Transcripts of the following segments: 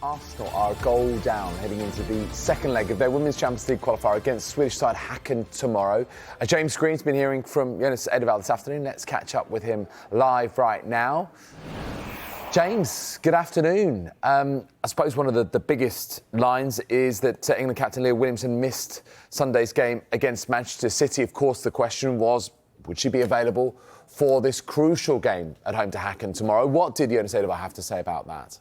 Arsenal are a goal down heading into the second leg of their Women's Champions League qualifier against Swedish side Häcken tomorrow. James Green's been hearing from Jonas Eidevall this afternoon. Let's catch up with him live right now. James, good afternoon. I suppose one of the biggest lines is that England captain Leah Williamson missed Sunday's game against Manchester City. Of course, the question was, would she be available for this crucial game at home to Häcken tomorrow? What did Jonas Eidevall have to say about that?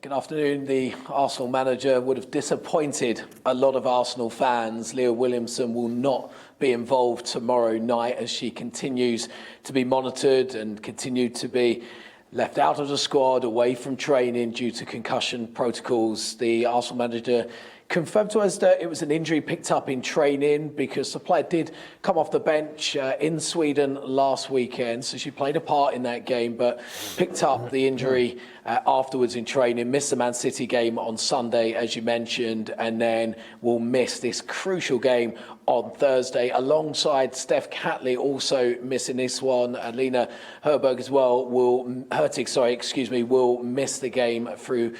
Good afternoon. The Arsenal manager would have disappointed a lot of Arsenal fans. Leah Williamson will not be involved tomorrow night as she continues to be monitored and continue to be left out of the squad, away from training due to concussion protocols. The Arsenal manager confirmed to us that it was an injury picked up in training because the player did come off the bench in Sweden last weekend, so she played a part in that game, but picked up the injury afterwards in training, missed the Man City game on Sunday, as you mentioned, and then will miss this crucial game on Thursday, alongside Steph Catley also missing this one. Lena Herberg as well will miss the game through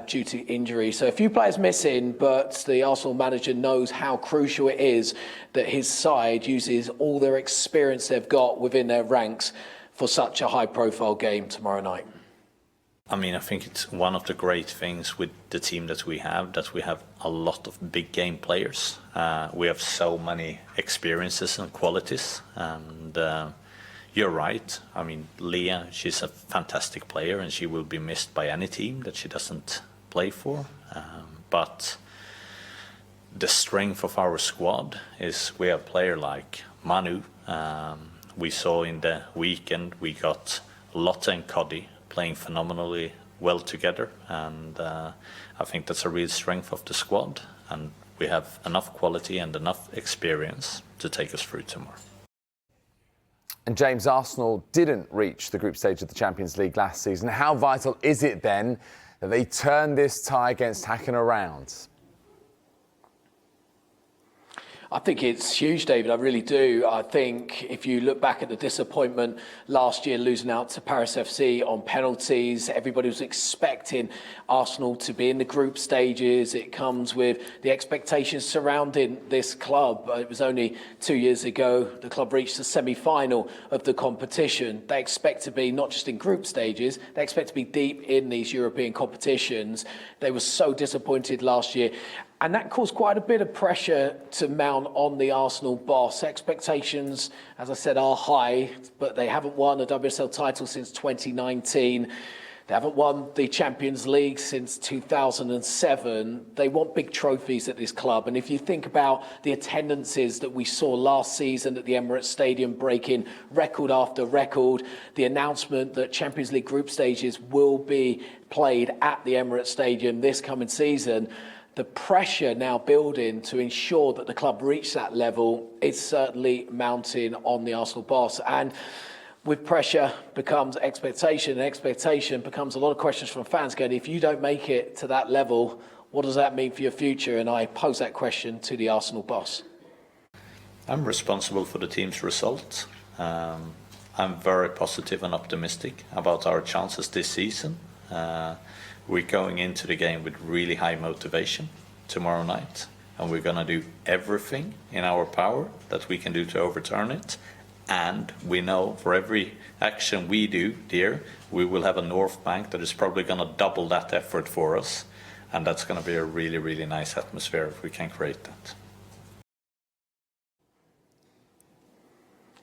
due to injury. So a few players missing, but the Arsenal manager knows how crucial it is that his side uses all their experience they've got within their ranks for such a high-profile game tomorrow night. I mean, I think it's one of the great things with the team that we have a lot of big game players. We have so many experiences and qualities, and you're right. I mean, Leah, she's a fantastic player, and she will be missed by any team that she doesn't play for. But the strength of our squad is we have a player like Manu. We saw in the weekend we got Lotte and Cody playing phenomenally well together, and I think that's a real strength of the squad, and we have enough quality and enough experience to take us through tomorrow. And James, Arsenal didn't reach the group stage of the Champions League last season. How vital is it then that they turn this tie against Häcken around? I think it's huge, David. I really do. I think if you look back at the disappointment last year, losing out to Paris FC on penalties, everybody was expecting Arsenal to be in the group stages. It comes with the expectations surrounding this club. It was only 2 years ago the club reached the semi-final of the competition. They expect to be not just in group stages, they expect to be deep in these European competitions. They were so disappointed last year. And that caused quite a bit of pressure to mount on the Arsenal boss. Expectations, as I said, are high, but they haven't won a WSL title since 2019. They haven't won the Champions League since 2007. They want big trophies at this club. And if you think about the attendances that we saw last season at the Emirates Stadium, breaking record after record, the announcement that Champions League group stages will be played at the Emirates Stadium this coming season, the pressure now building to ensure that the club reach that level is certainly mounting on the Arsenal boss. And with pressure becomes expectation, and expectation becomes a lot of questions from fans going, if you don't make it to that level, what does that mean for your future? And I pose that question to the Arsenal boss. I'm responsible for the team's result. I'm very positive and optimistic about our chances this season. We're going into the game with really high motivation tomorrow night, and we're going to do everything in our power that we can do to overturn it. And we know for every action we do there, we will have a North Bank that is probably going to double that effort for us. And that's going to be a really, really nice atmosphere if we can create that.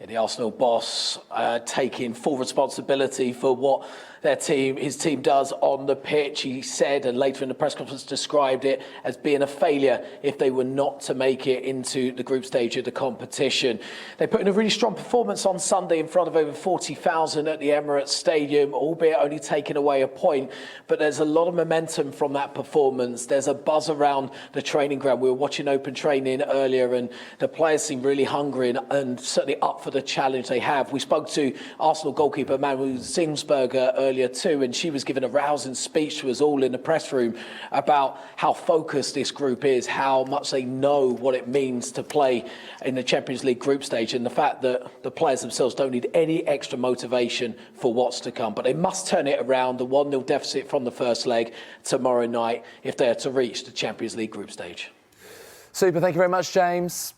The Arsenal boss taking full responsibility for what his team does on the pitch. He said, and later in the press conference described it as being a failure if they were not to make it into the group stage of the competition. They put in a really strong performance on Sunday in front of over 40,000 at the Emirates Stadium, albeit only taking away a point. But there's a lot of momentum from that performance. There's a buzz around the training ground. We were watching open training earlier, and the players seem really hungry and certainly up for the challenge they have. We spoke to Arsenal goalkeeper Manuel Zingsberger earlier too, and she was giving a rousing speech to us all in the press room about how focused this group is, how much they know what it means to play in the Champions League group stage, and the fact that the players themselves don't need any extra motivation for what's to come. But they must turn it around, the 1-0 deficit from the first leg tomorrow night, if they are to reach the Champions League group stage. Super, thank you very much, James.